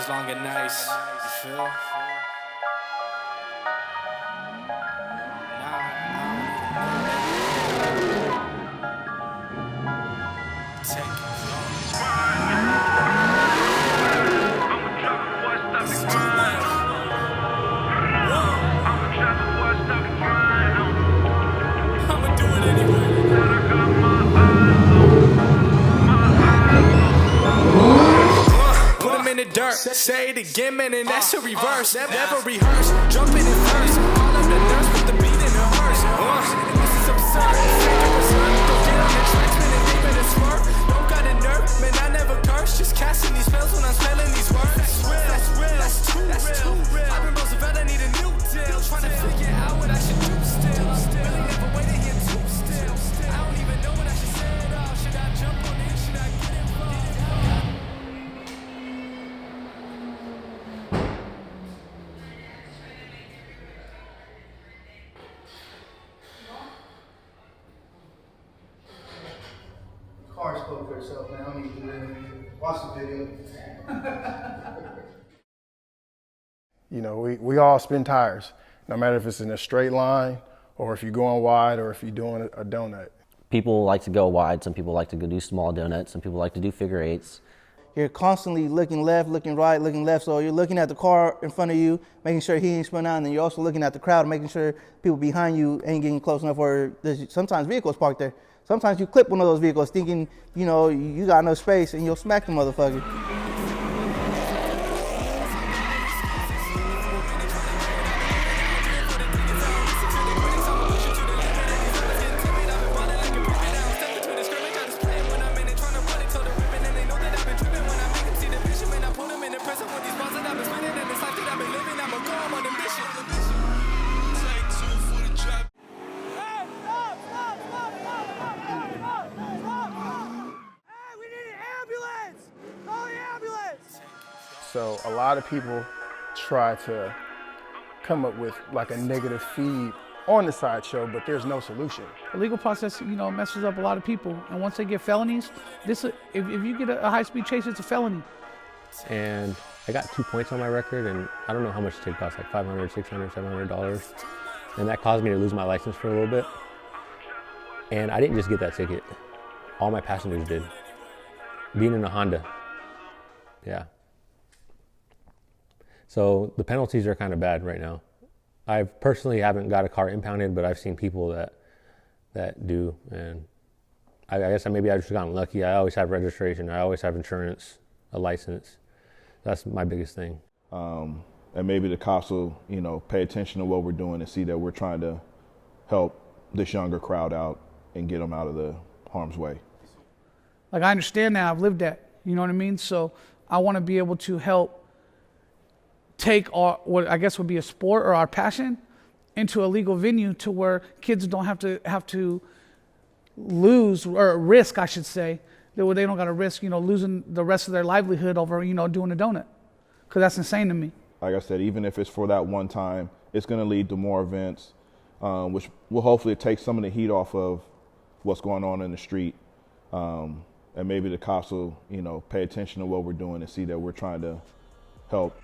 days long and nice. You feel? Say it again, man, and that's a reverse. Never rehearse, jumping in first. All of the nerves put the beat in a hearse. This is absurd. Dangerous, don't get on the tracks, man, and leave it a swerve. Don't got a nerve, man, I never curse. Just casting these spells when I'm spelling these words. That's real, that's too real. I've been Roosevelt, I need a new deal. Trying to figure out what I should do still. Really never waited here too still. I don't even know what I should say at all. Should I jump on it? Should I get involved? Car spoke for itself, man. I don't need to do anything. Watch the video. You know, we all spin tires, no matter if it's in a straight line or if you're going wide or if you're doing a donut. People like to go wide. Some people like to go do small donuts. Some people like to do figure eights. You're constantly looking left, looking right, looking left. So you're looking at the car in front of you, making sure he ain't spun out, and then you're also looking at the crowd, making sure people behind you ain't getting close enough, or there's sometimes vehicles parked there. Sometimes you clip one of those vehicles thinking, you know, you got no space, and you'll smack the motherfucker. So a lot of people try to come up with like a negative feed on the sideshow, but there's no solution. The legal process, you know, messes up a lot of people. And once they get felonies, if you get a high-speed chase, it's a felony. And I got 2 points on my record, and I don't know how much it cost, like $500, $600, $700. And that caused me to lose my license for a little bit. And I didn't just get that ticket. All my passengers did. Being in a Honda. Yeah. So the penalties are kind of bad right now. I personally haven't got a car impounded, but I've seen people that do, and I guess maybe I've just gotten lucky. I always have registration, I always have insurance, a license. That's my biggest thing. And maybe the cops will, you know, pay attention to what we're doing and see that we're trying to help this younger crowd out and get them out of the harm's way. Like, I understand now, I've lived that, you know what I mean? So I want to be able to help take our, what I guess would be a sport or our passion, into a legal venue to where kids don't have to lose, or risk, I should say, that they don't got to risk, you know, losing the rest of their livelihood over, you know, doing a donut, because that's insane to me. Like I said, even if it's for that one time, it's going to lead to more events, which will hopefully take some of the heat off of what's going on in the street. And maybe the cops will, you know, pay attention to what we're doing and see that we're trying to help.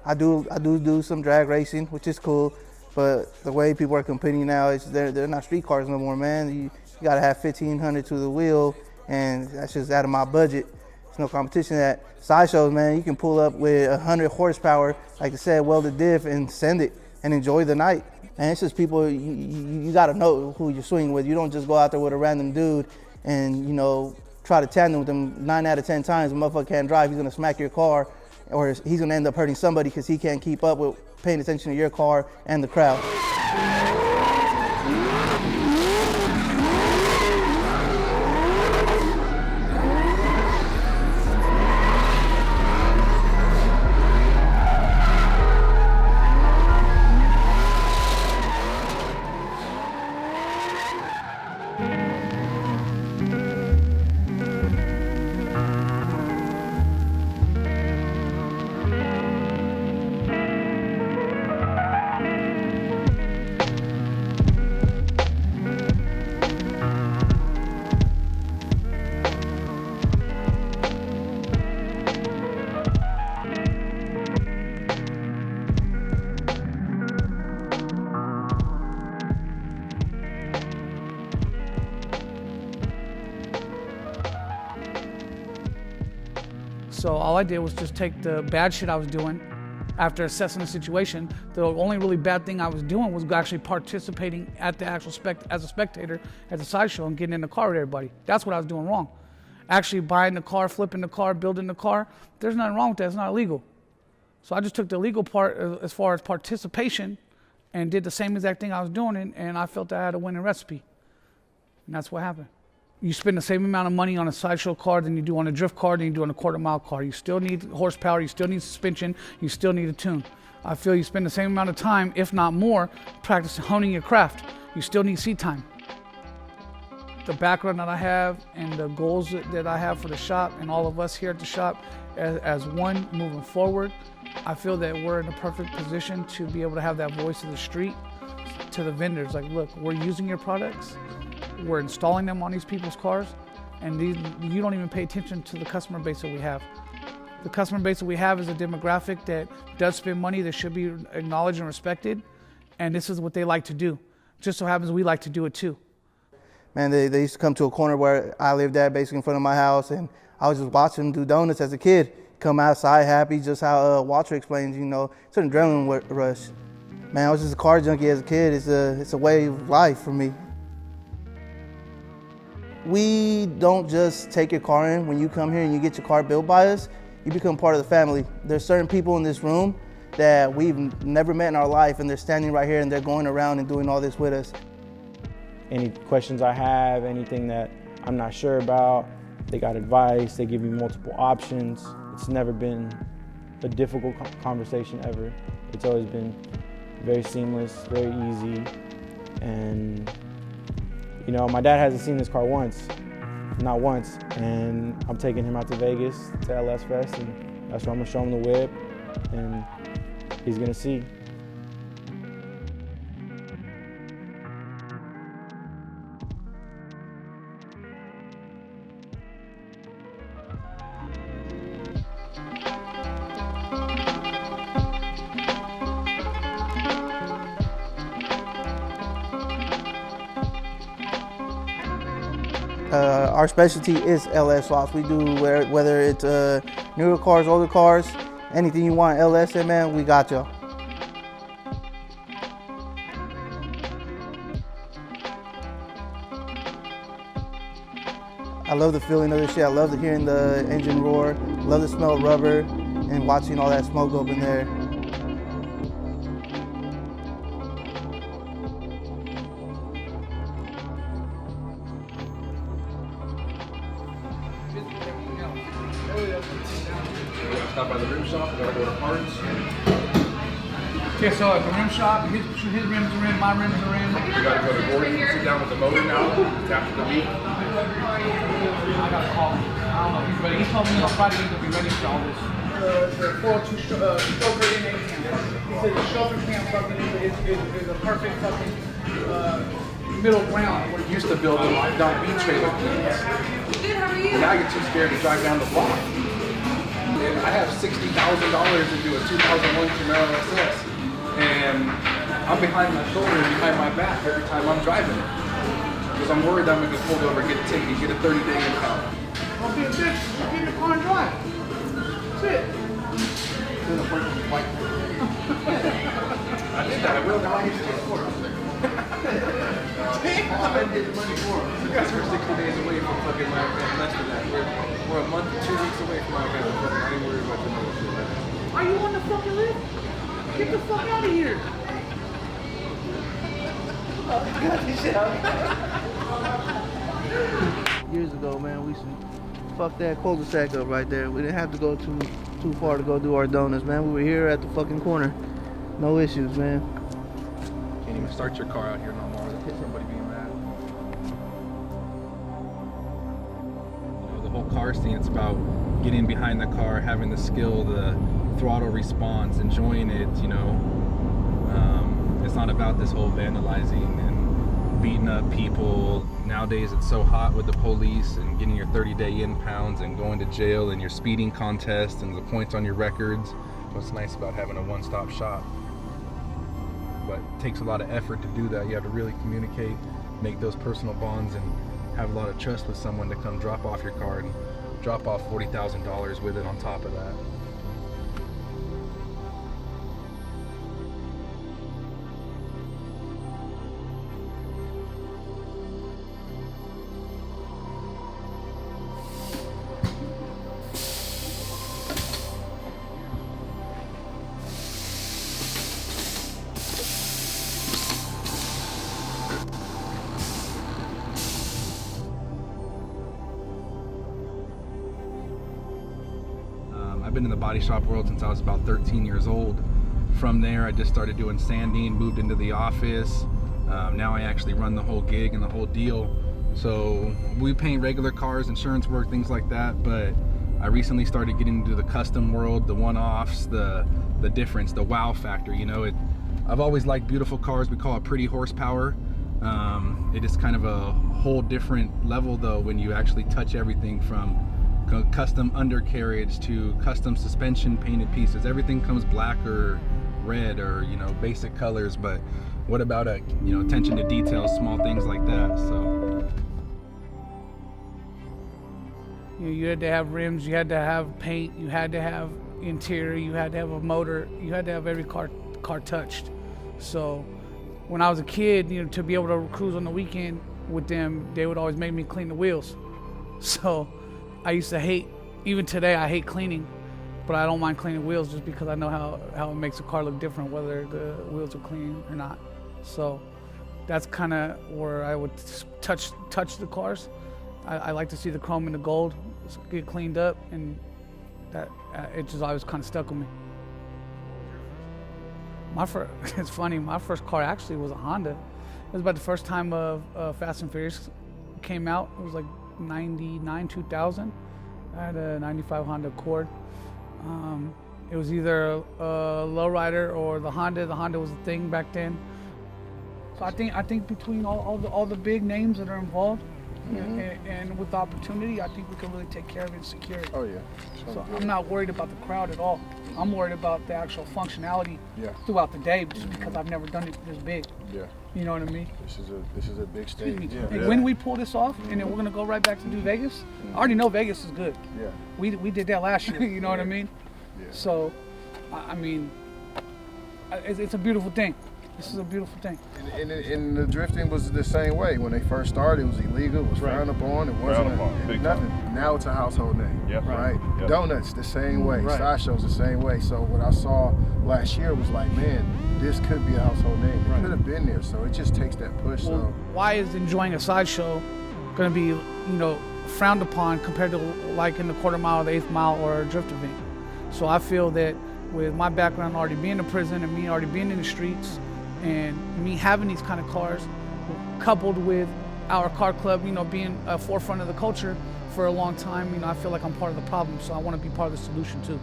I do some drag racing, which is cool, but the way people are competing now is they're not street cars no more, man. You gotta have 1,500 to the wheel, and that's just out of my budget. There's no competition at Sideshows, man. You can pull up with 100 horsepower, like I said, welded diff, and send it and enjoy the night. And it's just people, you gotta know who you're swinging with. You don't just go out there with a random dude and, you know, try to tandem with him 9 out of 10 times. The motherfucker can't drive, he's gonna smack your car, or he's gonna end up hurting somebody because he can't keep up with paying attention to your car and the crowd. So all I did was just take the bad shit I was doing after assessing the situation. The only really bad thing I was doing was actually participating at the actual as a spectator at the sideshow and getting in the car with everybody. That's what I was doing wrong. Actually buying the car, flipping the car, building the car, there's nothing wrong with that. It's not illegal. So I just took the legal part as far as participation and did the same exact thing I was doing, and I felt I had a winning recipe. And that's what happened. You spend the same amount of money on a sideshow car than you do on a drift car than you do on a quarter-mile car. You still need horsepower, you still need suspension, you still need a tune. I feel you spend the same amount of time, if not more, practicing honing your craft. You still need seat time. The background that I have and the goals that I have for the shop and all of us here at the shop as one moving forward, I feel that we're in a perfect position to be able to have that voice of the street to the vendors. Like, look, we're using your products, we're installing them on these people's cars, and you don't even pay attention to the customer base that we have. The customer base that we have is a demographic that does spend money, that should be acknowledged and respected, and this is what they like to do. Just so happens we like to do it too. Man, they used to come to a corner where I lived at, basically in front of my house, and I was just watching them do donuts as a kid. Come outside happy, just how Walter explains, you know, it's an adrenaline rush. Man, I was just a car junkie as a kid. It's a way of life for me. We don't just take your car in. When you come here and you get your car built by us, you become part of the family. There's certain people in this room that we've never met in our life, and they're standing right here and they're going around and doing all this with us. Any questions I have, anything that I'm not sure about, they got advice, they give me multiple options. It's never been a difficult conversation ever. It's always been very seamless, very easy. And you know, my dad hasn't seen this car once, not once, and I'm taking him out to Vegas to LS Fest, and that's where I'm gonna show him the whip, and he's gonna see. Our specialty is LS swaps. We do whether it's newer cars, older cars, anything you want LS in, man, we got you. I love the feeling of this shit. I love hearing the engine roar. I love the smell of rubber and watching all that smoke up in there. Stop by the rim shop, gotta go to parts. Okay, so at the rim shop, his rims are in, my rims are in. You gotta go to Gordon, sit down with the motor now, after the week. I gotta call him. I don't know if he's ready. He told me on Friday he's gonna be ready for all this. The 402 chauffeur in a cam. He said the chauffeur cam fucking is a perfect fucking middle ground. We used to build them down beach trailer cams. Now you're too scared to drive down the block. I have $60,000 into a 2001 Camaro SS, and I'm behind my shoulder and behind my back every time I'm driving it. Because I'm worried I'm going to get pulled over, get a ticket, get a 30-day impound. Don't be a bitch. Just get in the car and drive. That's it. I did that. I will now. I used to get for it. I did the money for him. You guys are 60 days away from fucking my less than that. We're a month, 2 weeks away from my guy. I ain't worried about the money shit. Are you on the fucking lift? Get the fuck out of here. Years ago, man, we used to fuck that cul-de-sac up right there. We didn't have to go too far to go do our donuts, man. We were here at the fucking corner. No issues, man. Can't even start your car out here no more. Somebody being mad. You know, the whole car scene, it's about getting behind the car, having the skill, the throttle response, enjoying it, you know. It's not about this whole vandalizing and beating up people. Nowadays it's so hot with the police and getting your 30-day impounds and going to jail and your speeding contest and the points on your records. What's nice about having a one-stop shop. But it takes a lot of effort to do that. You have to really communicate, make those personal bonds, and have a lot of trust with someone to come drop off your car and drop off $40,000 with it on top of that. I've been in the body shop world since I was about 13 years old. From there, I just started doing sanding, moved into the office. Now I actually run the whole gig and the whole deal. So we paint regular cars, insurance work, things like that, but I recently started getting into the custom world, the one-offs, the difference, the wow factor. You know, I've always liked beautiful cars. We call it pretty horsepower. It is kind of a whole different level though when you actually touch everything from custom undercarriage to custom suspension painted pieces. Everything comes black or red or, you know, basic colors, but what about attention to detail, small things like that. So you had to have rims, you had to have paint, you had to have interior, you had to have a motor, you had to have every car touched. So when I was a kid, to be able to cruise on the weekend with them, they would always make me clean the wheels. So I used to hate, even today I hate cleaning, but I don't mind cleaning wheels just because I know how it makes a car look different, whether the wheels are clean or not. So that's kind of where I would touch the cars. I like to see the chrome and the gold get cleaned up, and that it just always kind of stuck with me. It's funny, my first car actually was a Honda. It was about the first time of Fast and Furious came out. It was like 99, 2000. I had a 95 Honda Accord. It was either a lowrider or the Honda. The Honda was a thing back then. So I think between all the big names that are involved, and with the opportunity, I think we can really take care of it and secure it. Oh yeah. So I'm not worried about the crowd at all. I'm worried about the actual functionality throughout the day, just because I've never done it this big. Yeah. You know what I mean? This is a big stage. And when we pull this off, and then we're gonna go right back to do Vegas, I already know Vegas is good. Yeah. We did that last year. You know what I mean? Yeah. So, I mean, it's a beautiful thing. This is a beautiful thing. And the drifting was the same way. When they first started, it was illegal, it was frowned upon, it wasn't nothing. Now it's a household name, right? Yep. Donuts the same way, Sideshows the same way. So what I saw last year was like, man, this could be a household name. It could have been there, so it just takes that push. Well, so why is enjoying a sideshow going to be, frowned upon compared to like in the quarter mile, the eighth mile, or a drift event? So I feel that with my background already being in prison and me already being in the streets, and me having these kind of cars, coupled with our car club, being a forefront of the culture for a long time, I feel like I'm part of the problem. So I want to be part of the solution too.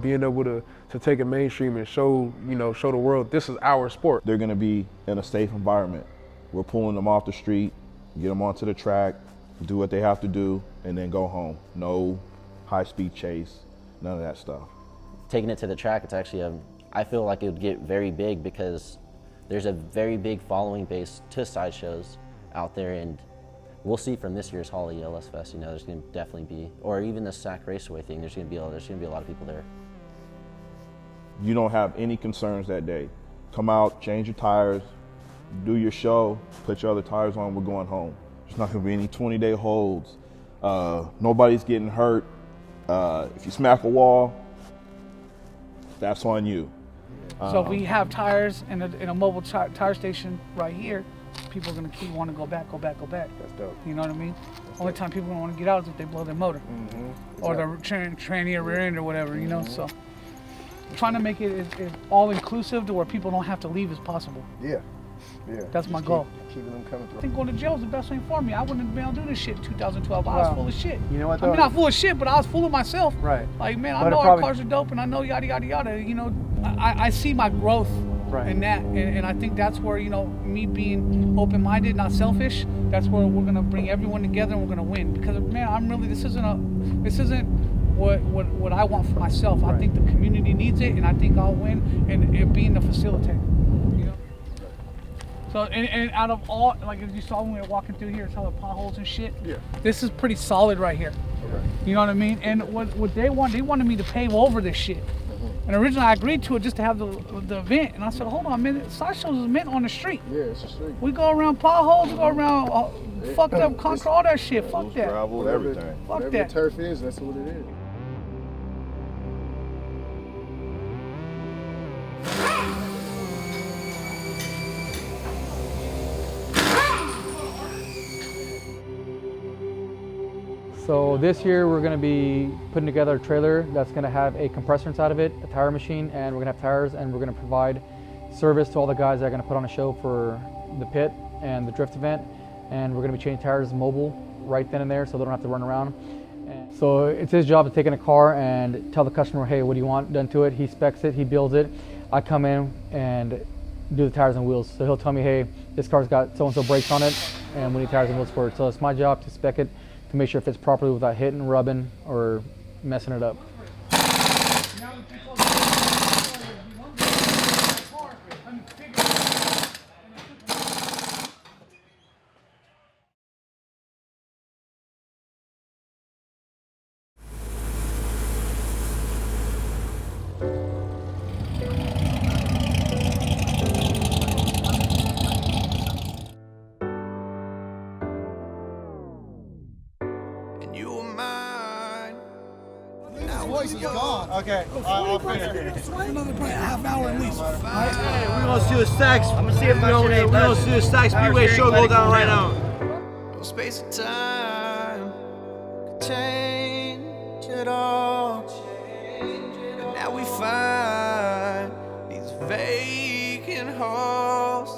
Being able to take it mainstream and show the world this is our sport. They're going to be in a safe environment. We're pulling them off the street, get them onto the track, do what they have to do, and then go home. No high-speed chase, none of that stuff. Taking it to the track, it's actually I feel like it would get very big because there's a very big following base to Sideshows out there, and we'll see from this year's Holley LS Fest. There's going to definitely be, or even the SAC Raceway thing. There's going to be a lot of people there. You don't have any concerns that day. Come out, change your tires, do your show, put your other tires on. We're going home. There's not going to be any 20-day holds. Nobody's getting hurt. If you smack a wall, that's on you. So if we have tires in a mobile tire station right here, people are going to keep wanting to go back. that's dope. You know what I mean? Only time people want to get out is if they blow their motor. Or the tranny or rear end or whatever, So trying to make it as all-inclusive to where people don't have to leave as possible. Yeah. That's my goal. Keeping them coming through. I think going to jail is the best thing for me. I wouldn't have been able to do this shit in 2012. I was full of shit. You know what, though? I mean, not full of shit, but I was full of myself. Right. Like, man, I know our cars are dope, and I know yada, yada, yada. I see my growth in that, and I think that's where, me being open-minded, not selfish, that's where we're going to bring everyone together and we're going to win. Because, man, this isn't what I want for myself. I think the community needs it, and I think I'll win, and it being the facilitator. So, and out of all, like as you saw when we were walking through here, it's all the potholes and shit. Yeah. This is pretty solid right here. Okay. You know what I mean? And what they wanted me to pave over this shit. And originally I agreed to it just to have the event. And I said, hold on a minute, Sideshows is meant on the street. Yeah, it's a street. We go around potholes, we go around fucked up concrete, all that shit. Fuck that. Gravel, everything. Fuck Whatever that. the turf is, that's what it is. So this year we're going to be putting together a trailer that's going to have a compressor inside of it, a tire machine, and we're going to have tires, and we're going to provide service to all the guys that are going to put on a show for the pit and the drift event. And we're going to be changing tires mobile right then and there so they don't have to run around. And so it's his job to take in a car and tell the customer, hey, what do you want done to it? He specs it, he builds it. I come in and do the tires and wheels. So he'll tell me, hey, this car's got so-and-so brakes on it and we need tires and wheels for it. So it's my job to spec it to make sure it fits properly without hitting, rubbing, or messing it up. Voice is gone. Okay, I'll finish. Another half hour at least. Hey, we're gonna see the stacks. I'm gonna see if we're gonna see the stacks Speedway show go down right now. No space and time could change it all. And now we find these vacant halls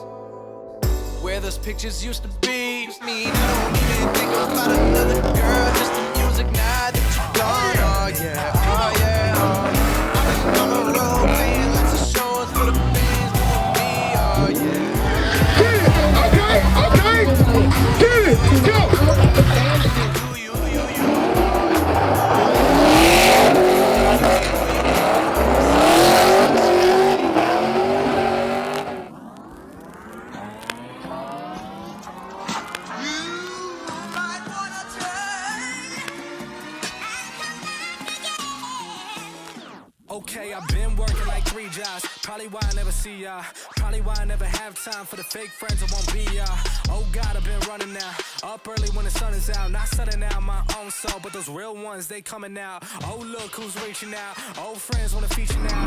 where those pictures used to be. Me, I don't even think about another girl, just the music now that you're gone. Oh yeah, oh yeah, oh yeah. I'm on the road playing lots of shows for the fans with me. Oh yeah. Get it, go! Okay, I've been working like 3 jobs. Probably why I never see ya. Probably why I never have time for the fake friends I won't be ya. Oh God, I've been running now. Up early when the sun is out. Not setting out my own soul, but those real ones, they coming out. Oh look who's reaching out. Old friends wanna feature now.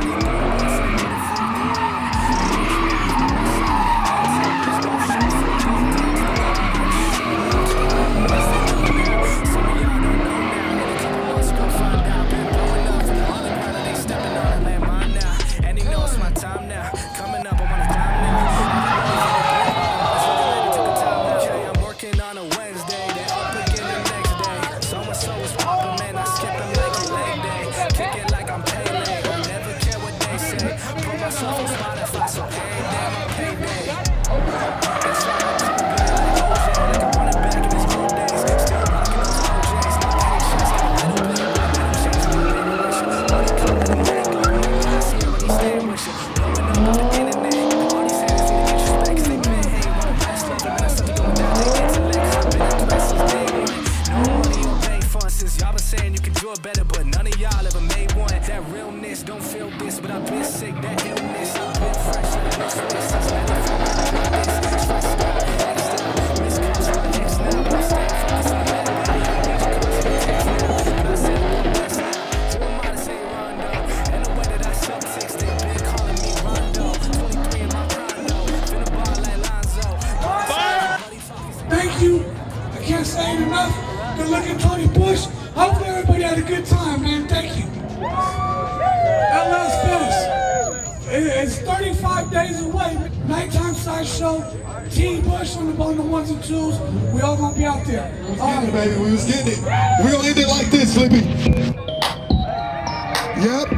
Thank you. I can't say it enough. Good looking Tony Bush. Hopefully everybody had a good time, man. Thank you. That last finish. It's 35 days away. Nighttime Sideshow. Team Bush on the ones and twos. We all gonna be out there. We was getting it, baby. We was getting it. We're gonna end it like this, Slippy. Yep.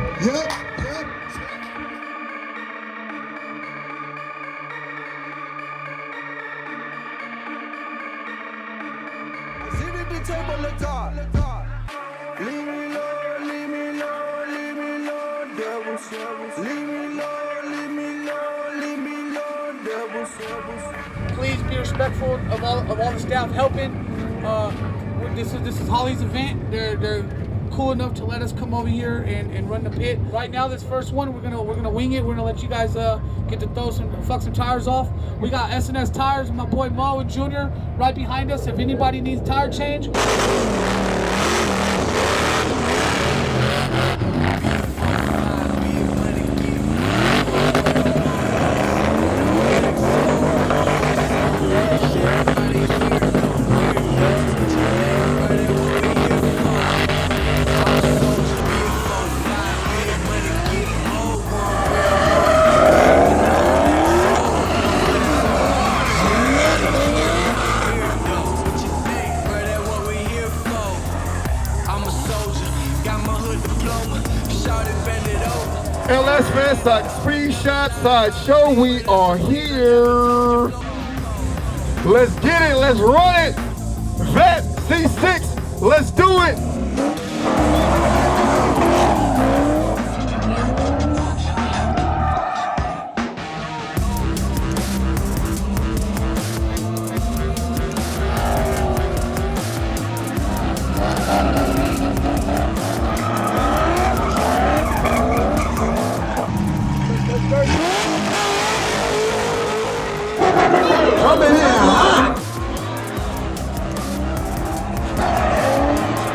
Table the top. Leave me alone, leave me alone, leave me alone, devils. Leave me alone, leave me alone, leave me alone, devils. please be respectful of all the staff helping. This is Holley's event. They're cool enough to let us come over here and run the pit. Right now, this first one, we're gonna wing it. We're gonna let you guys get to fuck some tires off. We got S&S tires, my boy Mo and Junior right behind us. If anybody needs tire change. LS Fans, Screenshot Sideshow, we are here. Let's get it, let's run it. Vet C6, let's do it. Coming in hot.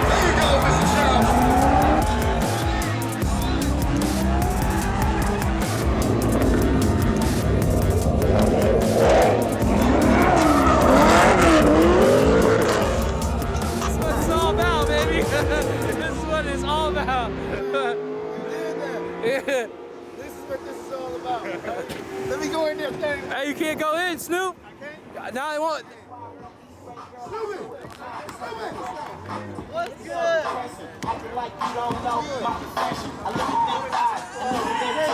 There you go, Mr. Charles. That's what it's all about, baby. This is what it's all about. Yeah. This is what this is all about. Let me go in there, thing. Hey, you can't go in, Snoop. I can't? No, I won't. What's good? Like you don't know my profession. I look at this.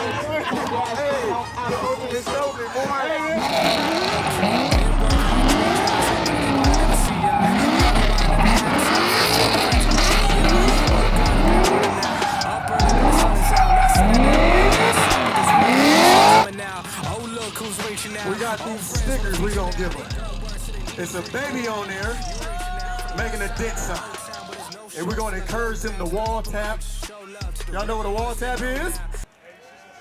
Hey, it's over, boy. We got these stickers we gonna give them. It's a baby on there making a dent sign. And we're gonna encourage them to wall tap. Y'all know what a wall tap is?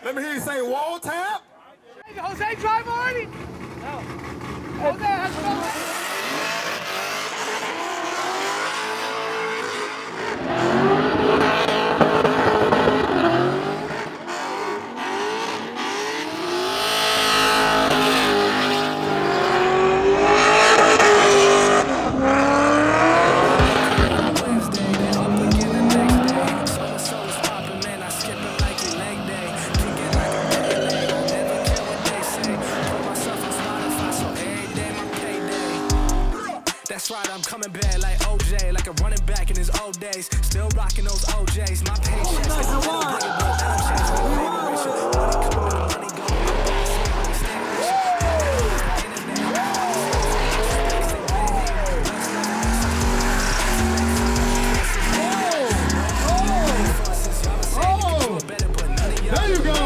Let me hear you say wall tap. Hey, Jose, drive already? No. Jose, how's it going? That's right, I'm coming back like OJ, like a running back in his old days. Still rocking those OJs. My paychecks is a bigger, but that don't change my baby richer. Money coming, money going. There you go.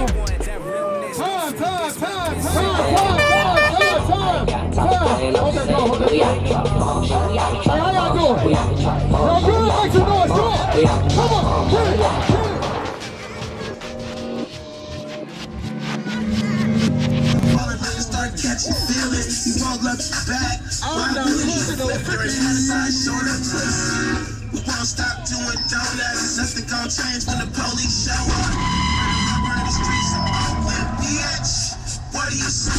Okay, go, hold it. How y'all doing? Y'all good? Make some noise, come on. Come on, get it, get it. Start catching feelings, you won't look back. I'm not losing no we won't stop doing donuts. Nothing gon' change when the police show up. We're in the streets of Oakland, bitch. What do you say?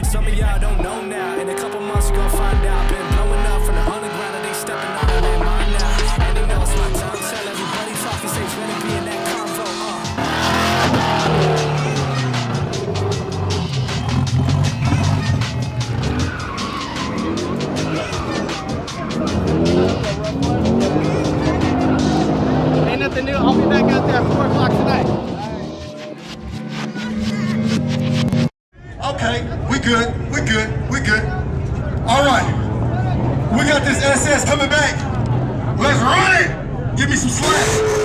Some of y'all don't know now. In a couple months, you're gonna find out. Been blowing up from the underground. something new. I'll be back out there at 4 o'clock tonight. Okay, we good. All right, we got this SS coming back. Let's run it. Give me some slack.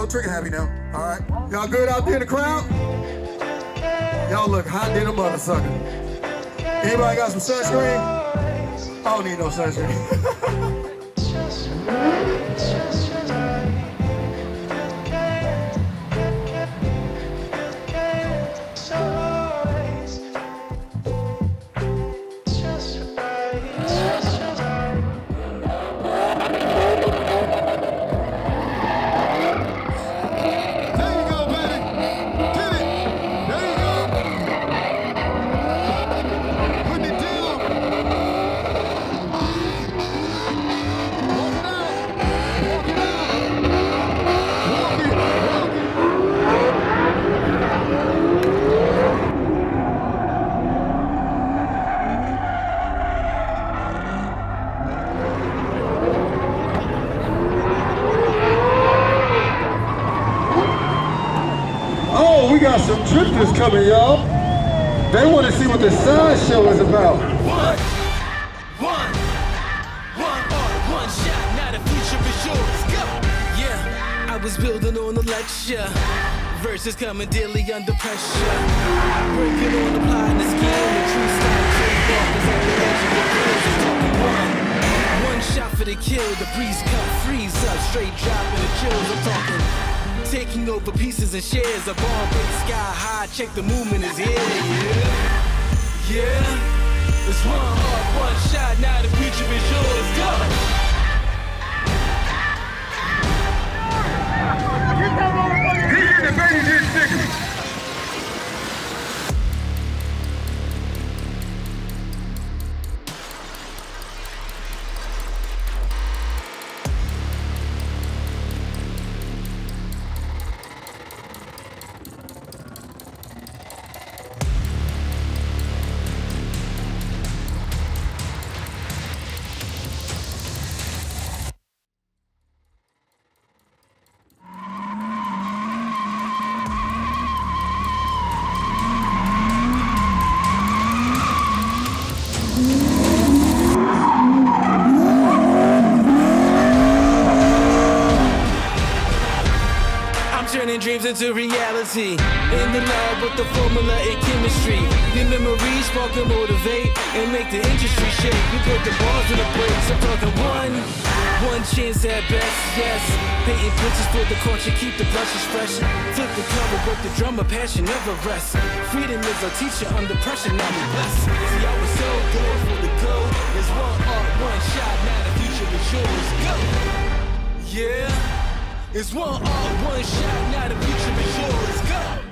Trigger happy now. All right. Y'all good out there in the crowd? Y'all look hot than a mother sucker. Anybody got some sunscreen? I don't need no sunscreen. We got some drifters coming, y'all. They want to see what the Sideshow is about. One shot, now the future is yours. Go! Yeah, I was building on the lecture. Verses coming daily under pressure. Working on applying the skill, the true style trademark is one shot for the kill, the breeze cut, freeze up, straight dropping the chills. I'm talking taking over pieces and shares. A ball break sky high, check the movement is here. Yeah, it's one heart, one shot, now the future is yours. Go! Get the baby this nigga. Dreams into reality. In the lab with the formula and chemistry. Your memories spark and motivate and make the industry shake. We put the balls in the brakes. I'm talking one chance at best, yes. Painting pictures for the culture, keep the brushes fresh. Flip the cover with the drummer, passion never rests. Freedom is our teacher under pressure, now we blessed. See, I was so good for the go. There's one art, one shot, now the future is yours. Go! Yeah. It's one art, one shot, now the future is yours. Go!